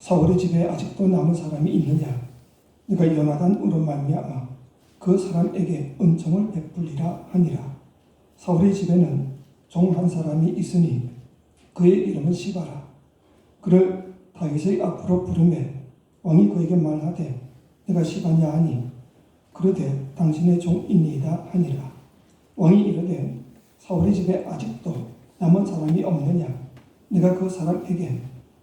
사울의 집에 아직도 남은 사람이 있느냐? 네가 요나단으로 말미암아 그 사람에게 은총을 베풀리라 하니라. 사울의 집에는 종 한 사람이 있으니 그의 이름은 시바라. 그를 다윗의 앞으로 부르매 왕이 그에게 말하되 네가 시바냐 하니 그러되 당신의 종이니이다 하니라. 왕이 이르되 사울의 집에 아직도 남은 사람이 없느냐? 네가 그 사람에게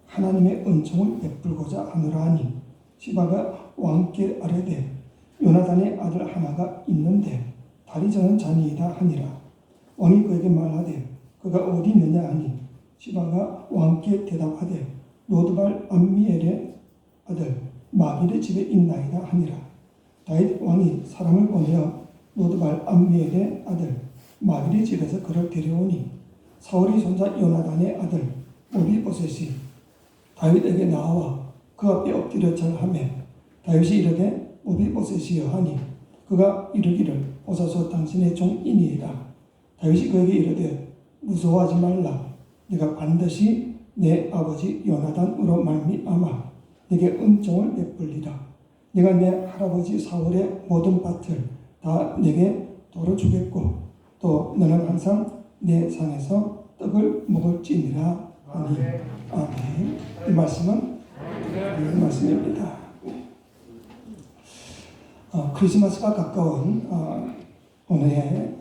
하나님의 은총을 베풀고자 하노라 하니 시바가 왕께 아뢰되 요나단의 아들 하나가 있는데 다리 저는 자니이다 하니라. 왕이 그에게 말하되 그가 어디 있느냐 하니 시바가 왕께 대답하되 로드발 암미엘의 아들 마길의 집에 있나이다 하니라. 다윗 왕이 사람을 보내어 로드발 암미엘의 아들 마길의 집에서 그를 데려오니 사울의 손자 요나단의 아들 모비보셋이 다윗에게 나와 그 앞에 엎드려 절하매 다윗이 이르되 모비보셋이여 하니 그가 이르기를 보소서 당신의 종이니이다. 다윗이 그에게 이르되 무서워하지 말라. 네가 반드시 내 아버지 요나단으로 말미암아 네게 은총을 베풀리라. 네가 내 할아버지 사울의 모든 밭을 다 네게 도로 주겠고 또 너는 항상 내 상에서 떡을 먹을지니라 하니 아멘. 이 말씀은 이 말씀입니다. 크리스마스가 가까운 오늘의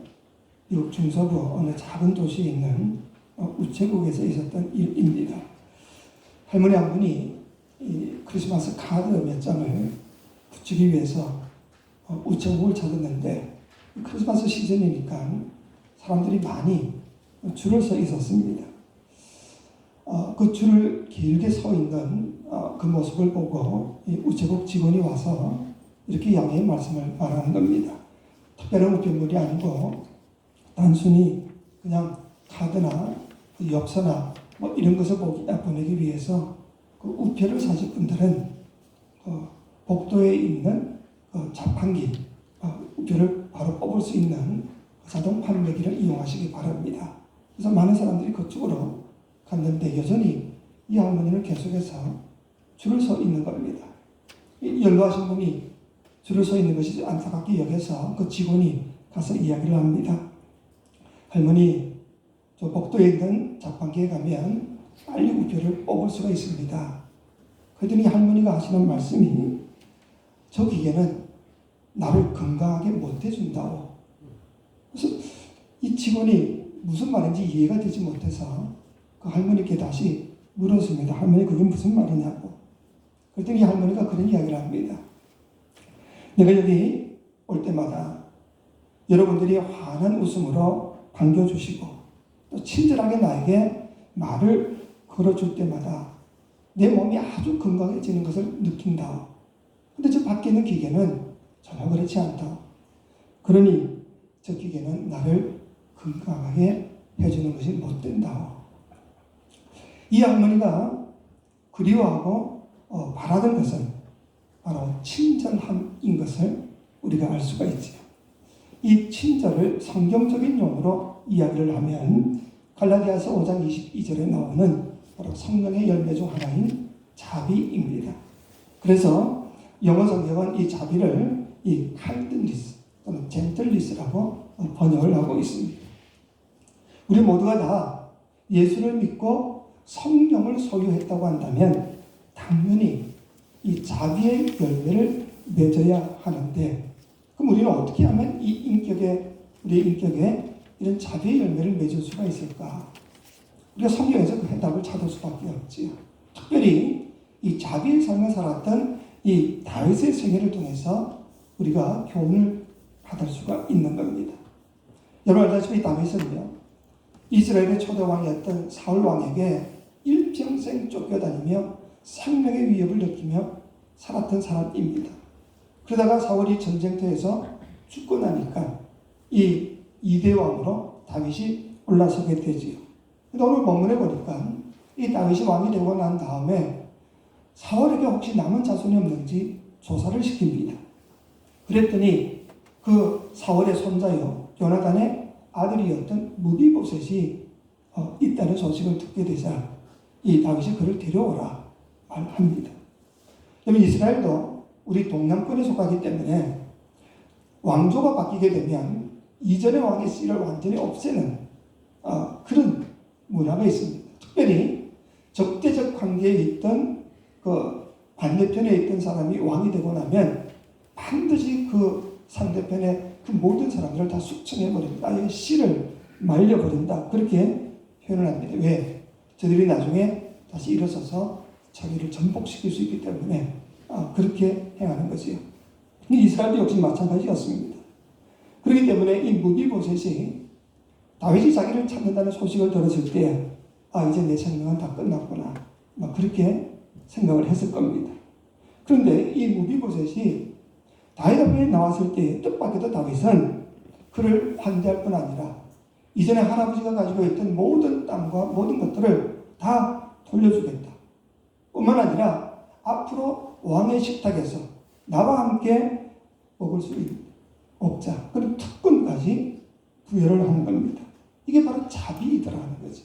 미국 중서부 어느 작은 도시에 있는 우체국에서 있었던 일입니다. 할머니 한 분이 이 크리스마스 카드 몇 장을 붙이기 위해서 우체국을 찾았는데 크리스마스 시즌이니까 사람들이 많이 줄을 서 있었습니다. 그 줄을 길게 서 있는 그 모습을 보고 이 우체국 직원이 와서 이렇게 양해의 말씀을 말하는 겁니다. 특별한 우편물이 아니고 단순히 그냥 카드나 엽서나 뭐 이런 것을 보내기 위해서 그 우표를 사실 분들은 복도에 있는 자판기 우표를 바로 뽑을 수 있는 자동 판매기를 이용하시기 바랍니다. 그래서 많은 사람들이 그쪽으로 갔는데 여전히 이 할머니는 계속해서 줄을 서 있는 겁니다. 연로하신 분이 줄을 서 있는 것이 안타깝게 여겨서 그 직원이 가서 이야기를 합니다. 할머니, 저 복도에 있는 자판기에 가면 빨리 우표를 뽑을 수가 있습니다. 그랬더니 할머니가 하시는 말씀이 저 기계는 나를 건강하게 못해준다고. 그래서 이 직원이 무슨 말인지 이해가 되지 못해서 그 할머니께 다시 물었습니다. 할머니 그게 무슨 말이냐고. 그랬더니 할머니가 그런 이야기를 합니다. 내가 여기 올 때마다 여러분들이 환한 웃음으로 반겨주시고 또 친절하게 나에게 말을 걸어줄 때마다 내 몸이 아주 건강해지는 것을 느낀다. 근데 저 밖에 있는 기계는 전혀 그렇지 않다. 그러니 저 기계는 나를 건강하게 해주는 것이 못 된다. 이 할머니가 그리워하고 바라던 것은 바로 친절함인 것을 우리가 알 수가 있지요. 이 친절을 성경적인 용어로 이야기를 하면 갈라디아서 5장 22절에 나오는 바로 성령의 열매 중 하나인 자비입니다. 그래서 영어 성경은 이 자비를 이 kindness 또는 gentleness라고 번역을 하고 있습니다. 우리 모두가 다 예수를 믿고 성령을 소유했다고 한다면 당연히 이 자비의 열매를 맺어야 하는데 그럼 우리는 어떻게 하면 우리의 인격에 이런 자비의 열매를 맺을 수가 있을까? 우리가 성경에서 그 해답을 찾을 수밖에 없지요. 특별히 이 자비의 삶을 살았던 이 다윗의 생애를 통해서 우리가 교훈을 받을 수가 있는 겁니다. 여러분 알다시피 다윗은요, 이스라엘의 초대왕이었던 사울 왕에게 일평생 쫓겨다니며 생명의 위협을 느끼며 살았던 사람입니다. 그러다가 사울이 전쟁터에서 죽고 나니까 이 2대 왕으로 다윗이 올라서게 되지요. 근데 오늘 본문에 보니까 이 다윗이 왕이 되고 난 다음에 사울에게 혹시 남은 자손이 없는지 조사를 시킵니다. 그랬더니 그 사울의 손자요 요나단의 아들이었던 무비보셋이 있다는 소식을 듣게 되자 이 다윗이 그를 데려오라 합니다. 그러면 이스라엘도 우리 동남권에 속하기 때문에 왕조가 바뀌게 되면 이전의 왕의 씨를 완전히 없애는 그런 문화가 있습니다. 특별히 적대적 관계에 있던 그 반대편에 있던 사람이 왕이 되고 나면 반드시 그 상대편의 그 모든 사람들을 다 숙청해버린다. 아예 씨를 말려버린다. 그렇게 표현을 합니다. 왜? 저들이 나중에 다시 일어서서 자기를 전복시킬 수 있기 때문에 그렇게 행하는 거지요. 이스라엘도 역시 마찬가지였습니다. 그렇기 때문에 이 무비보셋이 다윗이 자기를 찾는다는 소식을 들었을 때 이제 내 생명은 다 끝났구나. 그렇게 생각을 했을 겁니다. 그런데 이 무비보셋이 다윗 앞에 나왔을 때 뜻밖에도 다윗은 그를 환대할 뿐 아니라 이전에 할아버지가 가지고 있던 모든 땅과 모든 것들을 다 돌려주겠다. 뿐만 아니라 앞으로 왕의 식탁에서 나와 함께 먹을 수 없자. 그런 특권까지 부여를 하는 겁니다. 이게 바로 자비이더라는 거지.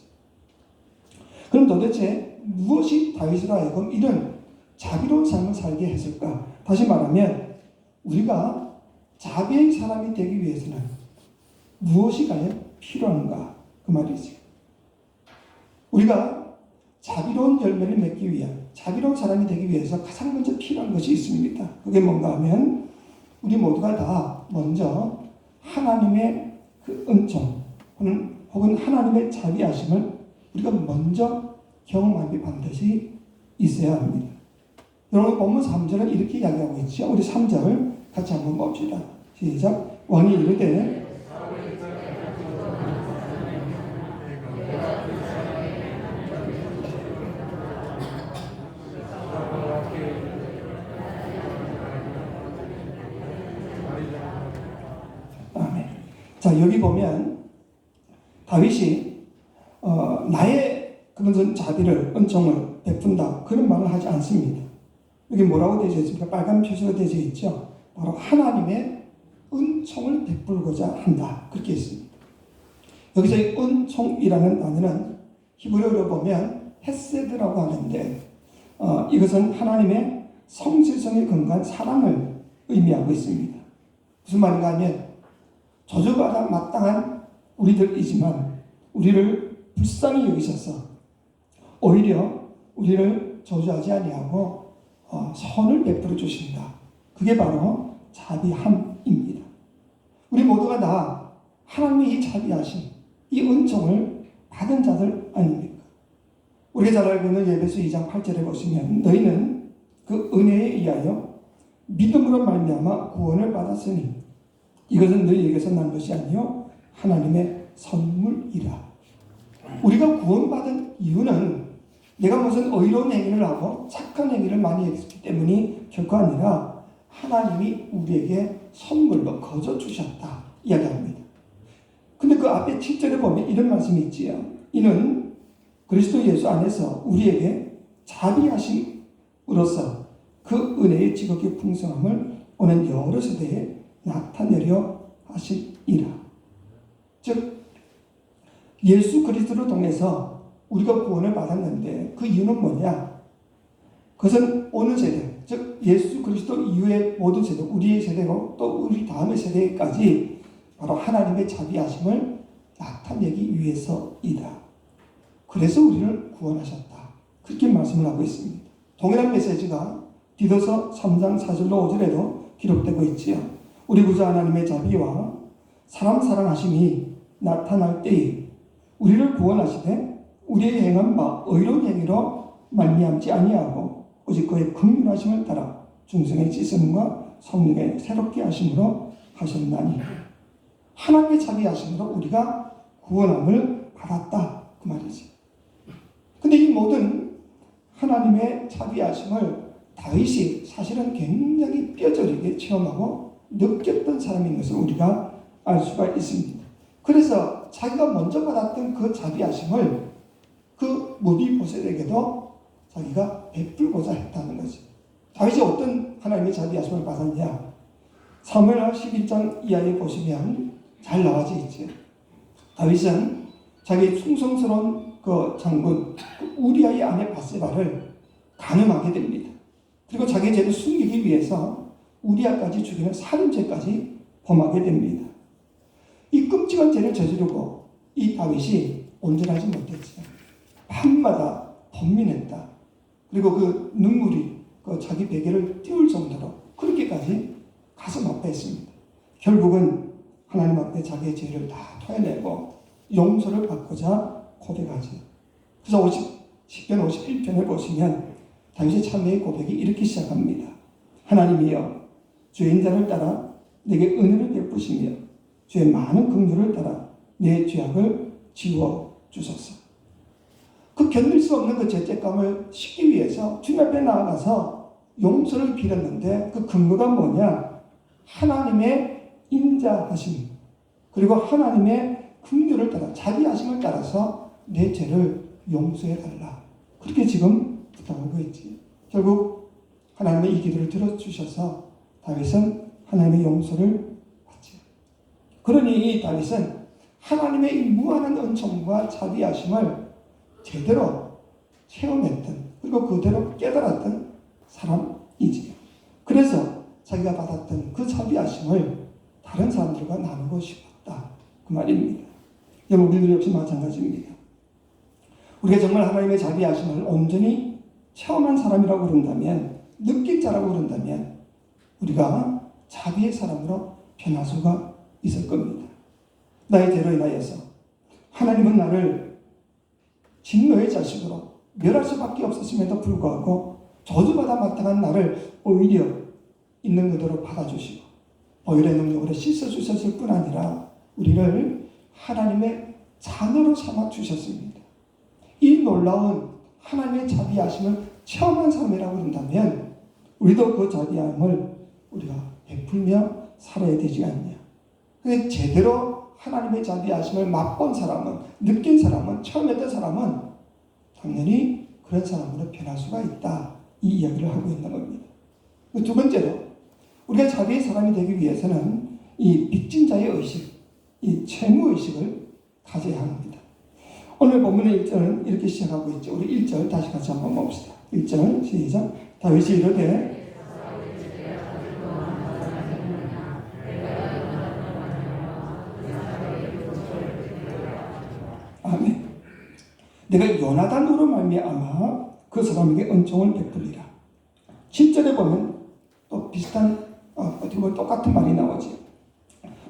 그럼 도대체 무엇이 다윗으로 하여금 이런 자비로운 삶을 살게 했을까? 다시 말하면 우리가 자비의 사람이 되기 위해서는 무엇이 과연 필요한가? 그 말이지. 우리가 자비로운 열매를 맺기 위한 자비로운 사람이 되기 위해서 가장 먼저 필요한 것이 있습니다. 그게 뭔가 하면 우리 모두가 다 먼저 하나님의 그 은총 혹은 하나님의 자비하심을 우리가 먼저 경험하기 반드시 있어야 합니다. 여러분 본문 3절은 이렇게 이야기하고 있죠. 우리 3절 같이 한번 봅시다. 시작. 왕이 이르되 아멘. 자, 여기 보면 다윗이 나의 그런 자비를 은총을 베푼다 그런 말을 하지 않습니다. 여기 뭐라고 되어 있습니까? 빨간 표시가 되어 있죠. 바로 하나님의 은총을 베풀고자 한다. 그렇게 있습니다. 여기서 이 은총이라는 단어는 히브리어로 보면 헤세드라고 하는데 이것은 하나님의 성실성에 근거한 사랑을 의미하고 있습니다. 무슨 말인가 하면 저주받아 마땅한 우리들이지만 우리를 불쌍히 여기셔서 오히려 우리를 저주하지 아니하고 선을 베풀어 주신다. 그게 바로 자비함입니다. 우리 모두가 다 하나님의 이 자비하심, 이 은총을 받은 자들 아닙니까? 우리가 잘 알고 있는 에베소 2장 8절에 보시면 너희는 그 은혜에 의하여 믿음으로 말미암아 구원을 받았으니 이것은 너희에게서 난 것이 아니요 하나님의 선물이라. 우리가 구원받은 이유는 내가 무슨 의로운 행위를 하고 착한 행위를 많이 했기 때문이 결코 아니라 하나님이 우리에게 선물로 거저 주셨다 이야기합니다. 근데 그 앞에 7절에 보면 이런 말씀이 있지요. 이는 그리스도 예수 안에서 우리에게 자비하심으로써 그 은혜의 지극히 풍성함을 오는 여러 세대에 나타내려 하심이라. 즉 예수 그리스도를 통해서 우리가 구원을 받았는데 그 이유는 뭐냐? 그것은 오는 세대, 즉 예수 그리스도 이후의 모든 세대, 우리의 세대로 또 우리 다음의 세대까지 바로 하나님의 자비하심을 나타내기 위해서이다. 그래서 우리를 구원하셨다. 그렇게 말씀을 하고 있습니다. 동일한 메시지가 디도서 3장 4절로 5절에도 기록되고 있지요. 우리 구주 하나님의 자비와 사람 사랑하심이 나타날 때에 우리를 구원하시되 우리의 행한 바 의로운 행위로 말미암지 아니하고 오직 그의 긍휼하심을 따라 중생의 찢음과 성령의 새롭게 하심으로 하셨나니 하나님의 자비하심으로 우리가 구원함을 받았다 그 말이지. 근데 이 모든 하나님의 자비하심을 다윗이 사실은 굉장히 뼈저리게 체험하고 느꼈던 사람인 것을 우리가 알 수가 있습니다. 그래서 자기가 먼저 받았던 그 자비하심을 그 무비보셋에게도 자기가 베풀고자 했다는 거지. 다윗이 어떤 하나님의 자비하심을 받았냐? 사무엘하 11장 이하에 보시면 잘 나와져 있죠. 다윗은 자기 충성스러운 그 장군 우리아의 아내 바세바를 간음하게 됩니다. 그리고 자기 죄를 숨기기 위해서 우리아까지 죽이는 살인죄까지 범하게 됩니다. 이 끔찍한 죄를 저지르고 이 다윗이 온전하지 못했어요. 밤마다 번민했다. 그리고 그 눈물이 그 자기 베개를 띄울 정도로 그렇게까지 가슴 아파했습니다. 결국은 하나님 앞에 자기의 죄를 다 토해내고 용서를 받고자 고백하죠. 그래서 10편 51편에 보시면 다윗의 참회의 고백이 이렇게 시작합니다. 하나님이여 주의 인자를 따라 내게 은혜를 베푸시며 주의 많은 긍휼을 따라 내 죄악을 지워 주소서. 그 견딜 수 없는 그 죄책감을 씻기 위해서 주님 앞에 나아가서 용서를 빌었는데 그 근거가 뭐냐? 하나님의 인자하심 그리고 하나님의 긍휼을 따라 자비하심을 따라서 내 죄를 용서해달라. 그렇게 지금 부탁하고 있지. 결국 하나님의 이 기도를 들어주셔서 다윗은 하나님의 용서를 받지. 그러니 이 다윗은 하나님의 이 무한한 은총과 자비하심을 제대로 체험했던 그리고 그대로 깨달았던 사람이지요. 그래서 자기가 받았던 그 자비하심을 다른 사람들과 나누고 싶었다. 그 말입니다. 여러분 우리들 역시 마찬가지입니다. 우리가 정말 하나님의 자비하심을 온전히 체험한 사람이라고 그런다면 느낀 자라고 그런다면 우리가 자비의 사람으로 변할 수가 있을 겁니다. 나의 죄로 인하여서 하나님은 나를 진노의 자식으로 멸할 수밖에 없었음에도 불구하고 저주받아 마땅한 나를 오히려 있는 그대로 받아주시고 보혈의 능력으로 씻어주셨을 뿐 아니라 우리를 하나님의 자녀로 삼아주셨습니다. 이 놀라운 하나님의 자비하심을 체험한 사람이라고 한다면 우리도 그 자비함을 우리가 베풀며 살아야 되지 않냐. 근데 제대로 하나님의 자비하심을 맛본 사람은, 느낀 사람은, 체험했던 사람은 당연히 그런 사람으로 변할 수가 있다. 이 이야기를 하고 있는 겁니다. 두 번째로 우리가 자비의 사람이 되기 위해서는 이 빚진 자의 의식, 이 채무의식을 가져야 합니다. 오늘 본문의 1절은 이렇게 시작하고 있죠. 우리 1절 다시 같이 한번 봅시다. 1절 시작. 다윗이 이르되 아멘. 내가 요나단으로 말미암아 그 사람에게 은총을 베풀리라. 7절에 보면 또 비슷한 어떻게 보면 똑같은 말이 나오지.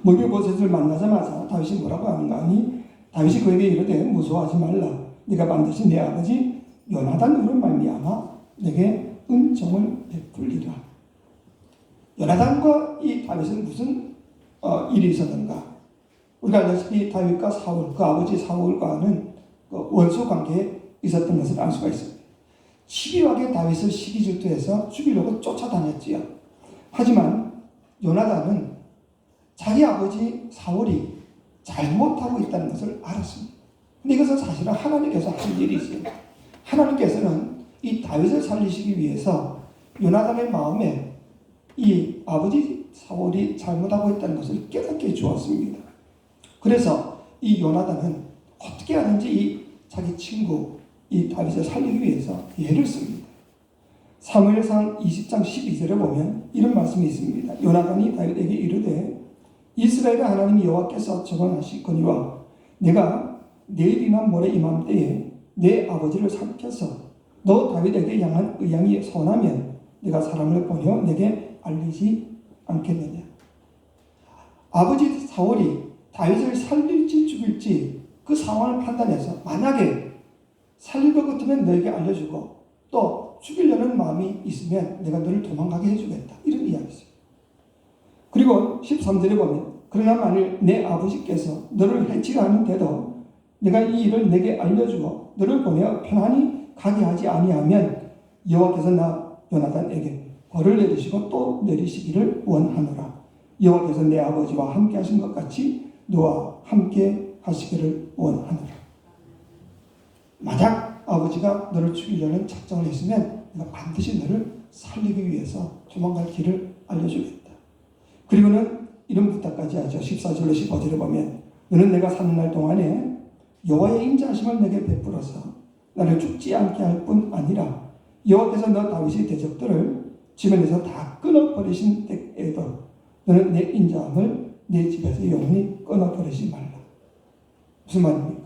물비보셋을 만나자마자 다윗이 뭐라고 하는가 하니 다윗이 그에게 이르되 무서워하지 말라. 네가 반드시 내 아버지 요나단으로 말미암아 내게 은총을 베풀리라. 요나단과 이 다윗은 무슨 일이 있었는가? 우리가 알다시피 다윗과 사울, 그 아버지 사울과는 그 원수 관계에 있었던 것을 알 수가 있습니다. 치밀하게 다윗을 시기질투해서 죽이려고 쫓아다녔지요. 하지만 요나단은 자기 아버지 사울이 잘못하고 있다는 것을 알았습니다. 근데 이것은 사실은 하나님께서 한 일이지. 하나님께서는 이 다윗을 살리시기 위해서 요나단의 마음에 이 아버지 사울이 잘못하고 있다는 것을 깨닫게 해주었습니다. 그래서 이 요나단은 어떻게 하든지 이 자기 친구 이 다윗을 살리기 위해서 예를 씁니다. 사무엘상 20장 12절에 보면 이런 말씀이 있습니다. 요나단이 다윗에게 이르되 이스라엘의 하나님 여호와께서 저번하시거니와 내가 내일이나 모레 이맘때에 내 아버지를 살펴서 너 다윗에게 향한 의향이 선하면 내가 사람을 보내어 내게 알리지 않겠느냐. 아버지 사울이 다윗을 살릴지 죽일지 그 상황을 판단해서 만약에 살릴 것 같으면 너에게 알려주고 또 죽이려는 마음이 있으면 내가 너를 도망가게 해주겠다. 이런 이야기죠. 그리고 13절에 보면 그러나 만일 내 아버지께서 너를 해치려 하는데도 내가 이 일을 내게 알려주고 너를 보내어 편안히 가게 하지 아니하면 여호와께서 나 요나단에게 벌을 내리시고 또 내리시기를 원하노라. 여호와께서 내 아버지와 함께 하신 것 같이 너와 함께 하시기를 원하노라. 만약 아버지가 너를 죽이려는 작정을 했으면 내가 반드시 너를 살리기 위해서 도망갈 길을 알려주겠다. 그리고는 이런 부탁까지 하죠. 14절로 15절에 보면 너는 내가 사는 날 동안에 여호와의 인자하심을 내게 베풀어서 나를 죽지 않게 할 뿐 아니라 여호와께서 너 다윗의 대적들을 지면에서 다 끊어버리신 때에도 너는 내 인자함을 내 집에서 영원히 끊어버리지 말라. 무슨 말입니까?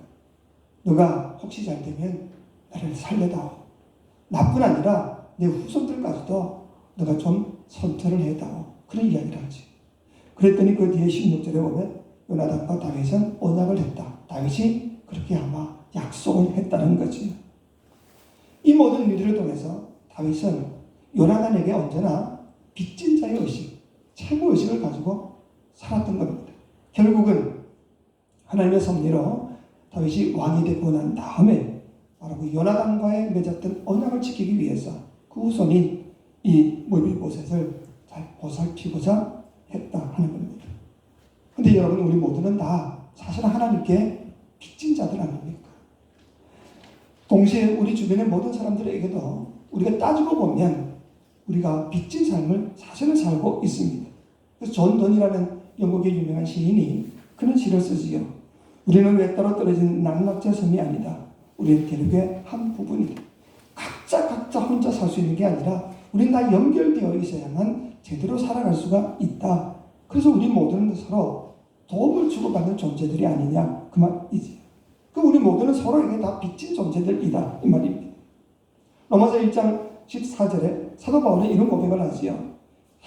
너가 혹시 잘되면 나를 살려다오. 나뿐 아니라 내 후손들까지도 너가 좀 선처를 해다오. 그런 이야기를 하지. 그랬더니 그 뒤에 16절에 보면 요나단과 다윗은 언약을 했다. 다윗이 그렇게 아마 약속을 했다는 거지. 이 모든 일들을 통해서 다윗은 요나단에게 언제나 빚진 자의 의식, 채무 의식을 가지고 살았던 겁니다. 결국은 하나님의 섭리로 다윗이 왕이 되고 난 다음에 바로 그 요나단과의 맺었던 언약을 지키기 위해서 그 후손인 이 무비보셋을 잘 보살피고자 했다 하는 겁니다. 근데 여러분, 우리 모두는 다 사실 하나님께 빚진 자들 아닙니까? 동시에 우리 주변의 모든 사람들에게도 우리가 따지고 보면 우리가 빚진 삶을 사실은 살고 있습니다. 그래서 존 던이라는 영국의 유명한 시인이 그런 시를 쓰지요. 우리는 외따로 떨어진 낙낙제 섬이 아니다. 우리는 대륙의 한 부분이다. 각자 혼자 살 수 있는 게 아니라 우리는 다 연결되어 있어야만 제대로 살아갈 수가 있다. 그래서 우리 모두는 서로 도움을 주고받는 존재들이 아니냐 그 말이지. 그 우리 모두는 서로에게 다 빚진 존재들이다 이 말입니다. 로마서 1장 14절에 사도 바울은 이런 고백을 하지요.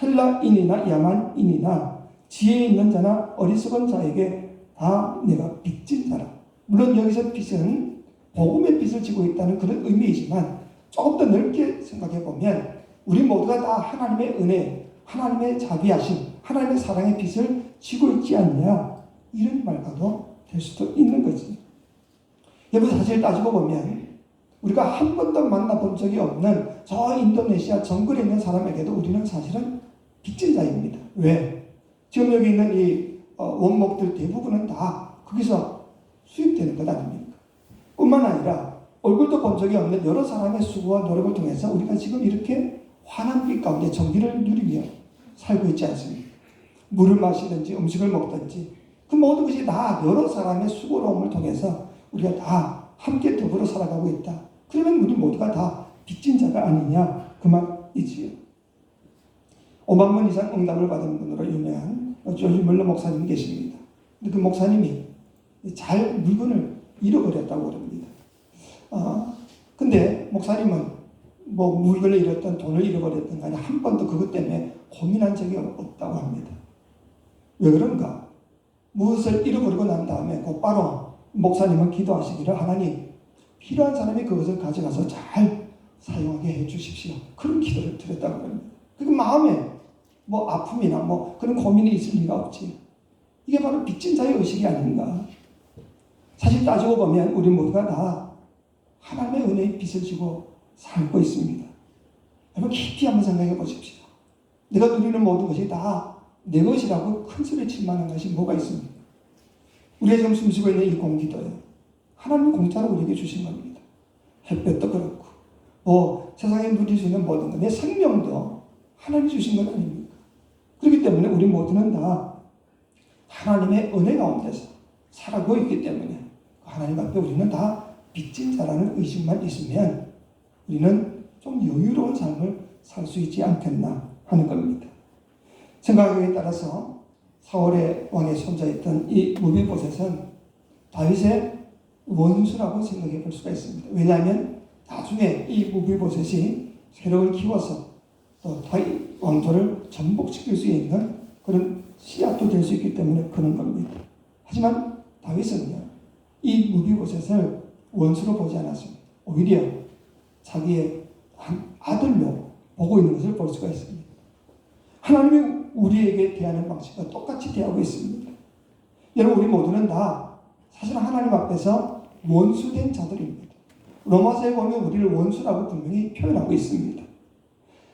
헬라인이나 야만인이나 지혜 있는 자나 어리석은 자에게 다 내가 빚진 자라. 물론 여기서 빚은 복음의 빚을 지고 있다는 그런 의미이지만 조금 더 넓게 생각해 보면 우리 모두가 다 하나님의 은혜, 하나님의 자비하심, 하나님의 사랑의 빚을 지고 있지 않냐 이런 말과도 될 수도 있는 거지. 여러분, 사실 따지고 보면 우리가 한 번도 만나본 적이 없는 저 인도네시아 정글에 있는 사람에게도 우리는 사실은 빚진 자입니다. 왜? 지금 여기 있는 이 원목들 대부분은 다 거기서 수입되는 것 아닙니까? 뿐만 아니라 얼굴도 본 적이 없는 여러 사람의 수고와 노력을 통해서 우리가 지금 이렇게 환한 빛 가운데 정기를 누리며 살고 있지 않습니까? 물을 마시든지 음식을 먹든지 그 모든 것이 다 여러 사람의 수고로움을 통해서 우리가 다 함께 더불어 살아가고 있다. 그러면 우리 모두가 다 빚진 자가 아니냐 그 말이지요. 5만 번 이상 응답을 받은 분으로 유명한 조지 멀러 목사님이 계십니다. 근데 그 목사님이 잘 물건을 잃어버렸다고 그럽니다. 근데 목사님은 뭐 물건을 잃었던 돈을 잃어버렸던 간에 한 번도 그것 때문에 고민한 적이 없다고 합니다. 왜 그런가? 무엇을 잃어버리고 난 다음에 곧바로 목사님은 기도하시기를 하나님 필요한 사람이 그것을 가져가서 잘 사용하게 해 주십시오. 그런 기도를 드렸다고 합니다. 그 마음에 뭐 아픔이나 뭐 그런 고민이 있을 리가 없지. 이게 바로 빚진 자의 의식이 아닌가. 사실 따지고 보면 우리 모두가 다 하나님의 은혜의 빚을 지고 살고 있습니다. 여러분 깊이 한번 생각해 보십시오. 내가 누리는 모든 것이 다 내 것이라고 큰 소리 칠 만한 것이 뭐가 있습니까? 우리가 지금 숨쉬고 있는 이 공기도요. 하나님 공짜로 우리에게 주신 겁니다. 햇볕도 그렇고 뭐 세상에 누릴 수 있는 모든 것, 내 생명도 하나님이 주신 것 아닙니까? 그렇기 때문에 우리 모두는 다 하나님의 은혜 가운데서 살아가고 있기 때문에 하나님 앞에 우리는 다 빚진 자라는 의식만 있으면 우리는 좀 여유로운 삶을 살 수 있지 않겠나 하는 겁니다. 생각에 따라서 사울의 왕의 손자였던 이 무비보셋은 다윗의 원수라고 생각해 볼 수가 있습니다. 왜냐하면 나중에 이 무비보셋이 세력을 키워서 또 다윗 왕조를 전복시킬 수 있는 그런 씨앗도 될 수 있기 때문에 그런 겁니다. 하지만 다윗은요, 이 무비보셋을 원수로 보지 않았습니다. 오히려 자기의 한 아들로 보고 있는 것을 볼 수가 있습니다. 하나님이 우리에게 대하는 방식과 똑같이 대하고 있습니다. 여러분, 우리 모두는 다 사실 하나님 앞에서 원수된 자들입니다. 로마서에 보면 우리를 원수라고 분명히 표현하고 있습니다.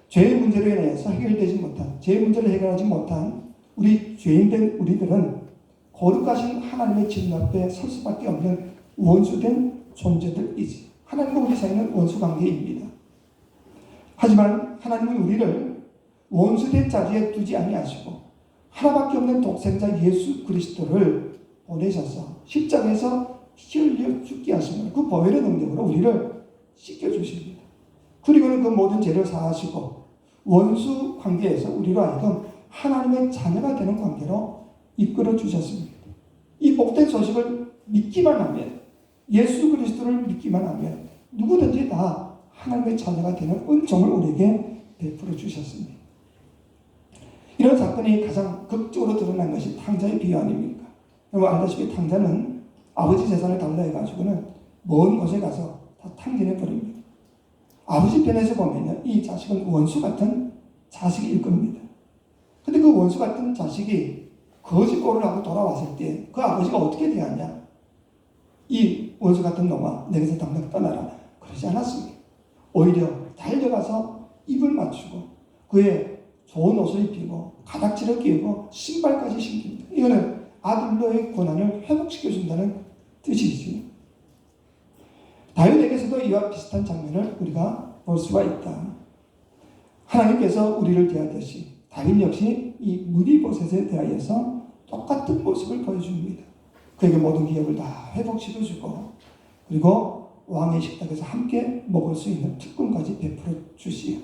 죄의 문제로 인해서 해결되지 못한, 죄의 문제를 해결하지 못한 우리 죄인된 우리들은 거룩하신 하나님의 진 앞에 설 수밖에 없는 원수된 존재들이지. 하나님과 우리 사이는 원수 관계입니다. 하지만 하나님은 우리를 원수된 자리에 두지 아니하시고 하나밖에 없는 독생자 예수 그리스도를 보내셔서 십자가에서 피 흘려 죽게 하시는 그 보혈의 능력으로 우리를 씻겨주십니다. 그리고는 그 모든 죄를 사하시고 원수 관계에서 우리로 하여금 하나님의 자녀가 되는 관계로 이끌어 주셨습니다. 이 복된 소식을 믿기만 하면, 예수 그리스도를 믿기만 하면 누구든지 다 하나님의 자녀가 되는 은총을 우리에게 베풀어 주셨습니다. 이런 사건이 가장 극적으로 드러난 것이 탕자의 비유 아닙니까? 여러분 알다시피 탕자는 아버지 재산을 달라 해가지고는 먼 곳에 가서 다 탕진해 버립니다. 아버지 편에서 보면요, 이 자식은 원수 같은 자식일 겁니다. 근데 그 원수 같은 자식이 거짓골을 하고 돌아왔을 때 그 아버지가 어떻게 대하냐? 이 원수 같은 놈아, 내게서 당장 떠나라. 그러지 않았습니다. 오히려 달려가서 입을 맞추고 그의 좋은 옷을 입히고 가닥지를 끼우고 신발까지 신깁니다. 이거는 아들로의 고난을 회복시켜준다는 뜻이지. 다윗에게서도 이와 비슷한 장면을 우리가 볼 수가 있다. 하나님께서 우리를 대하듯이 다윗 역시 이 무비보셋에 대하여서 똑같은 모습을 보여줍니다. 그에게 모든 기업을 다 회복시켜주고 그리고 왕의 식탁에서 함께 먹을 수 있는 특권까지 베풀어 주시오.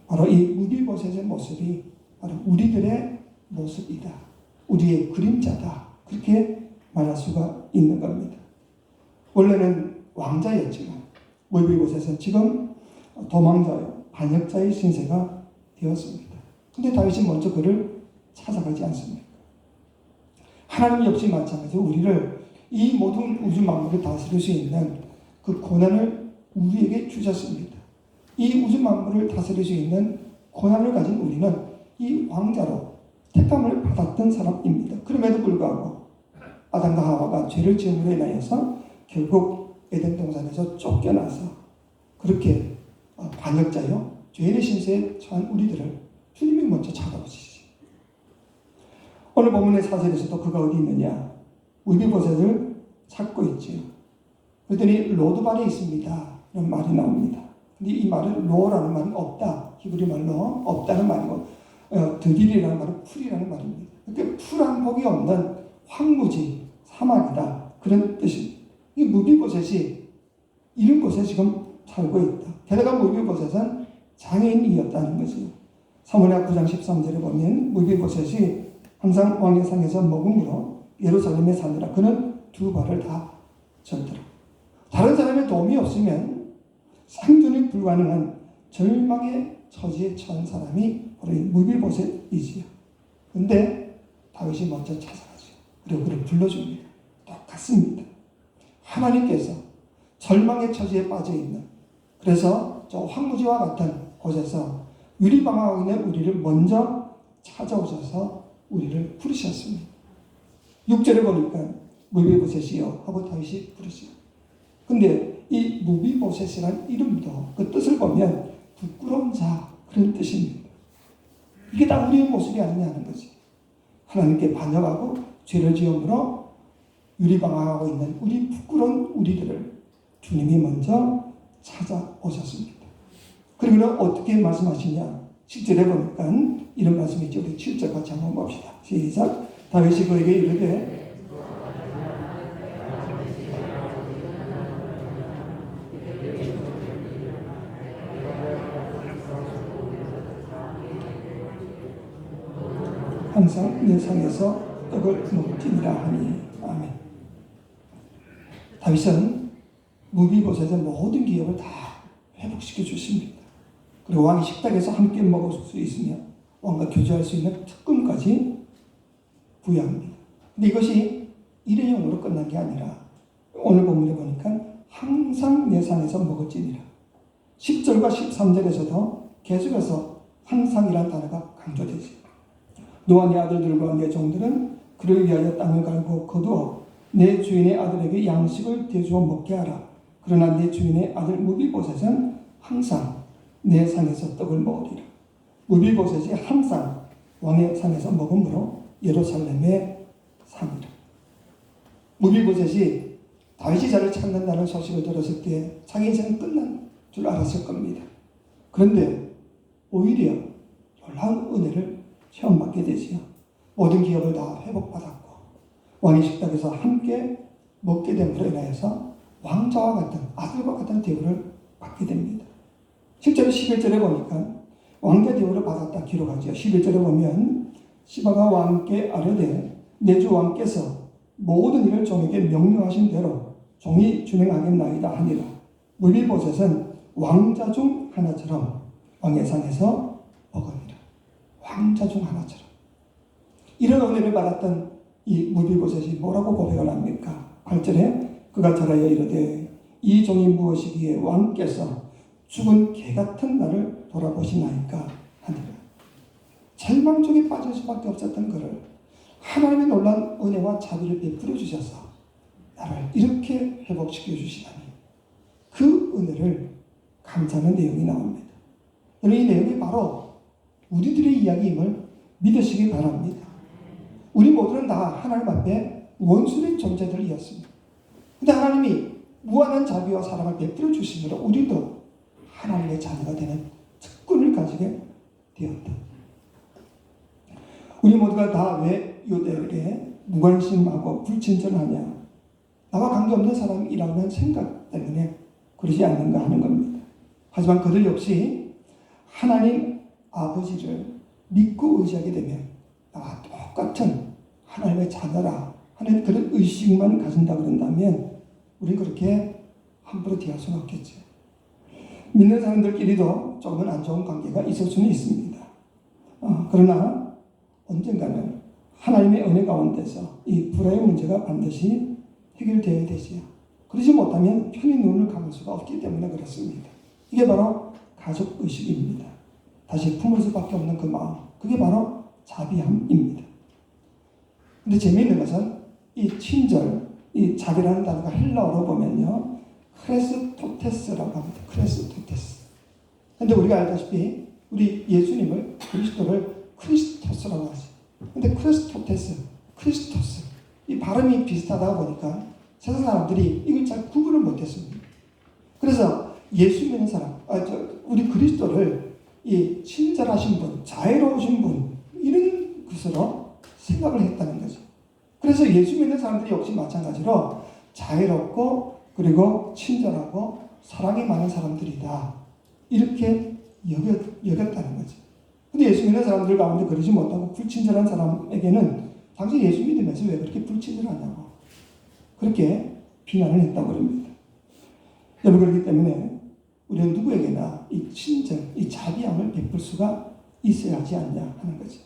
바로 이 무비보셋의 모습이 바로 우리들의 모습이다. 우리의 그림자다. 그렇게 말할 수가 있는 겁니다. 원래는 왕자였지만 무비보셋은 지금 도망자요, 반역자의 신세가 되었습니다. 근데 다윗이 먼저 그를 찾아가지 않습니까? 하나님 역시 마찬가지로 우리를 이 모든 우주 만물을 다스릴 수 있는 그 고난을 우리에게 주셨습니다. 이 우주 만물을 다스릴 수 있는 고난을 가진 우리는 이 왕자로 택함을 받았던 사람입니다. 그럼에도 불구하고 아담과 하와가 죄를 지음으로 인하여서 결국 에덴 동산에서 쫓겨나서 그렇게 반역자요, 죄의 신세에 처한 우리들을 주님이 먼저 찾아오시지. 오늘 본문의 4절에서도 그가 어디 있느냐? 무비보셋을 찾고 있지요. 그랬더니 로드발에 있습니다. 이런 말이 나옵니다. 근데 이 말은 로라는 말은 없다. 히브리 말로 없다는 말이고 드릴이라는 말은 풀이라는 말입니다. 그러니까 풀한 복이 없는 황무지, 사막이다. 그런 뜻입니다. 이 무비보셋이 이런 곳에 지금 살고 있다. 게다가 무비보셋은 장애인이었다는 거죠. 사무엘하 9장 13절에 보면 무비보셋이 항상 왕의 상에서 먹음으로 예루살렘에 사느라 그는 두 발을 다 졌더라. 다른 사람의 도움이 없으면 생존이 불가능한 절망의 처지에 처한 사람이 바로 이 무비보셋이지요. 그런데 다윗이 먼저 찾아가죠. 그리고 그를 불러줍니다. 똑같습니다. 하나님께서 절망의 처지에 빠져있는, 그래서 저 황무지와 같은 곳에서 유리방황하고 있는 우리를 먼저 찾아오셔서 우리를 부르셨습니다. 6절에 보니까 무비보셋이요 하고 다윗이 부르시요. 근데 이 무비보셋이라는 이름도 그 뜻을 보면 부끄러운 자, 그런 뜻입니다. 이게 다 우리의 모습이 아니냐는 거지. 하나님께 반역하고 죄를 지음으로 유리방황하고 있는 우리 부끄러운 우리들을 주님이 먼저 찾아오셨습니다. 그리고 어떻게 말씀하시냐? 10절에 보니까 이런 말씀이 있죠. 우리 7절 같이 한번 봅시다. 시작. 다윗이 그에게 이르되 항상 내 상에서 떡을 먹지니라 하니. 아멘. 다윗은 무비보셋의 모든 기업을 다 회복시켜 주십니다. 그리고 왕이 식탁에서 함께 먹을 수 있으며 왕과 교제할 수 있는 특권까지 부여합니다. 근데 이것이 일회용으로 끝난 게 아니라 오늘 본문에 보니까 항상 내 상에서 먹을지니라. 10절과 13절에서도 계속해서 항상이라는 단어가 강조되지. 너와 네 아들들과 내 종들은 그를 위하여 땅을 갈고 거두어 내 주인의 아들에게 양식을 대주어 먹게 하라. 그러나 내 주인의 아들 무비보셋은 항상 내 상에서 떡을 먹으리라. 무비보셋이 항상 왕의 상에서 먹음으로 예루살렘에 삽니다. 무비보셋이 다윗이 자를 찾는다는 소식을 들었을 때 자기 인생은 끝난 줄 알았을 겁니다. 그런데 오히려 놀라운 은혜를 체험받게 되지요. 모든 기업을 다 회복받았고 왕의 식탁에서 함께 먹게 됨으로 인하여서 왕자와 같은, 아들과 같은 대우를 받게 됩니다. 실제로 11절에 보니까 왕자 대우를 받았다 기록하죠. 11절에 보면 시바가 왕께 아뢰되 내 주 왕께서 모든 일을 종에게 명령하신 대로 종이 준행하겠나이다 하니라. 무비보셋은 왕자 중 하나처럼 왕의 상에서 먹으니라. 왕자 중 하나처럼. 이런 은혜를 받았던 이 무비보셋이 뭐라고 고백을 합니까? 8절에 그가 절하여 이르되 이 종이 무엇이기에 왕께서 죽은 개같은 나를 돌아보시나이까 하니라. 절망 중에 빠질 수밖에 없었던 그를 하나님의 놀라운 은혜와 자비를 베풀어 주셔서 나를 이렇게 회복시켜 주시다니 그 은혜를 감사하는 내용이 나옵니다. 여러분, 이 내용이 바로 우리들의 이야기임을 믿으시기 바랍니다. 우리 모두는 다 하나님 앞에 원수된 존재들이었습니다. 근데 하나님이 무한한 자비와 사랑을 베풀어 주심으로 우리도 하나님의 자녀가 되는 특권을 가지게 되었다. 우리 모두가 다 왜 유대에게 무관심하고 불친절하냐, 나와 관계없는 사람이라는 생각 때문에 그러지 않는가 하는 겁니다. 하지만 그들 역시 하나님 아버지를 믿고 의지하게 되면 나와 똑같은 하나님의 자녀라 하는 그런 의식만 가진다 그런다면 우리 그렇게 함부로 대할 수는 없겠죠. 믿는 사람들끼리도 조금은 안 좋은 관계가 있을 수는 있습니다. 그러나 언젠가는 하나님의 은혜 가운데서 이 불화의 문제가 반드시 해결되어야 되지요. 그러지 못하면 편히 눈을 감을 수가 없기 때문에 그렇습니다. 이게 바로 가족의식입니다. 다시 품을 수밖에 없는 그 마음, 그게 바로 자비함입니다. 근데 재미있는 것은 이 친절, 이 자비라는 단어가 헬라어로 보면요, 크레스토테스라고 합니다. 크레스토테스. 근데 우리가 알다시피 우리 예수님을, 그리스도를 크리스토스라고 하죠. 근데 크리스토테스, 크리스토스, 이 발음이 비슷하다 보니까 세상 사람들이 이걸 잘 구분을 못했습니다. 그래서 예수 믿는 사람, 우리 그리스도를 이 친절하신 분, 자애로우신 분, 이런 것으로 생각을 했다는 거죠. 그래서 예수 믿는 사람들이 역시 마찬가지로 자애롭고 그리고 친절하고 사랑이 많은 사람들이다, 이렇게 여겼다는 거죠. 근데 예수 믿는 사람들 가운데 그러지 못하고 불친절한 사람에게는 당신 예수 믿으면서 왜 그렇게 불친절하냐고 그렇게 비난을 했다고 합니다. 여러분, 그렇기 때문에 우리는 누구에게나 이 친절, 이 자비함을 베풀 수가 있어야 하지 않냐 하는 거죠.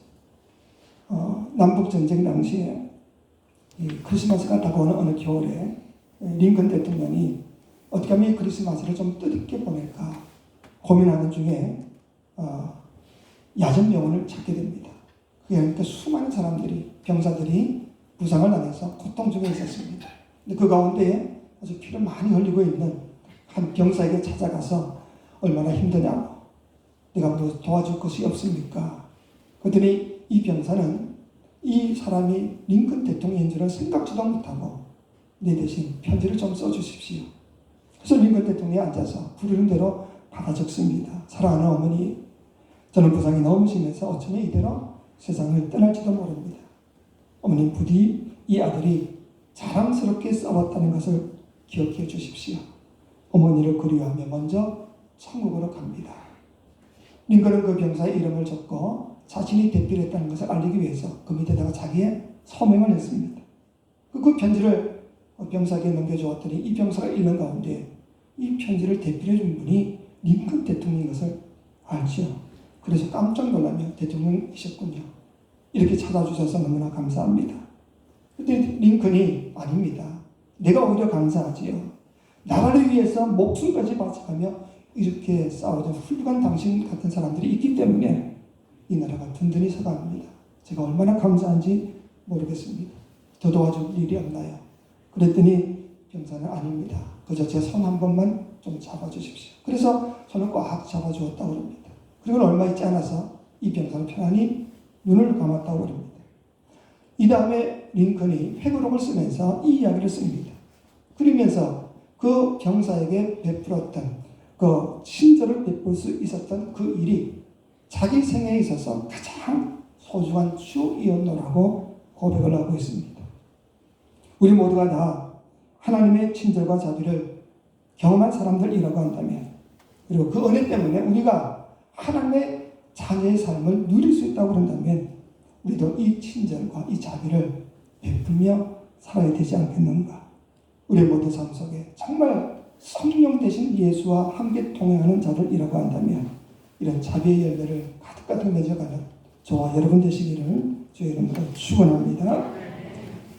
남북전쟁 당시에 이 크리스마스가 다가오는 어느 겨울에 링컨 대통령이 어떻게 하면 이 크리스마스를 좀 뜻있게 보낼까 고민하는 중에 야전병원을 찾게 됩니다. 그러니까 수많은 사람들이, 병사들이 부상을 당해서 고통 중에 있었습니다. 근데 그 가운데 아주 피를 많이 흘리고 있는 한 병사에게 찾아가서 얼마나 힘드냐고, 내가 뭐 도와줄 것이 없습니까? 그랬더니 이 병사는 이 사람이 링컨 대통령인 줄은 생각지도 못하고 내 대신 편지를 좀 써주십시오. 그래서 링컨 대통령이 앉아서 부르는 대로 받아 적습니다. 사랑하는 어머니, 저는 부상이 너무 심해서 어쩌면 이대로 세상을 떠날지도 모릅니다. 어머님, 부디 이 아들이 자랑스럽게 싸웠다는 것을 기억해 주십시오. 어머니를 그리워하며 먼저 천국으로 갑니다. 링컨은 그 병사의 이름을 적고 자신이 대필했다는 것을 알리기 위해서 그 밑에다가 자기의 서명을 했습니다. 그 편지를 병사에게 넘겨주었더니 이 병사가 읽는 가운데 이 편지를 대필해 준 분이 링컨 대통령인 것을 알죠. 그래서 깜짝 놀라며 대통령이셨군요, 이렇게 찾아주셔서 너무나 감사합니다. 그때 링컨이 아닙니다, 내가 오히려 감사하지요. 나라를 위해서 목숨까지 바쳐가며 이렇게 싸우던 훌륭한 당신 같은 사람들이 있기 때문에 이 나라가 든든히 서갑니다. 제가 얼마나 감사한지 모르겠습니다. 더 도와줄 일이 없나요? 그랬더니 병사는 아닙니다. 그저 제 손 한 번만 좀 잡아주십시오. 그래서 손을 꽉 잡아주었다고 합니다. 그리고 얼마 있지 않아서 이 병사는 편안히 눈을 감았다고 합니다. 이 다음에 링컨이 회고록을 쓰면서 이 이야기를 씁니다. 그러면서 그 병사에게 베풀었던 그 친절을 베풀 수 있었던 그 일이 자기 생애에 있어서 가장 소중한 추억이었노라고 고백을 하고 있습니다. 우리 모두가 다 하나님의 친절과 자비를 경험한 사람들이라고 한다면 그리고 그 은혜 때문에 우리가 하나님의 자녀의 삶을 누릴 수 있다고 그런다면 우리도 이 친절과 이 자비를 베풀며 살아야 되지 않겠는가. 우리 모두 삶 속에 정말 성령 되신 예수와 함께 동행하는 자들이라고 한다면 이런 자비의 열매를 가득가득 맺어가는 저와 여러분 되시기를 주의 이름으로 축원합니다.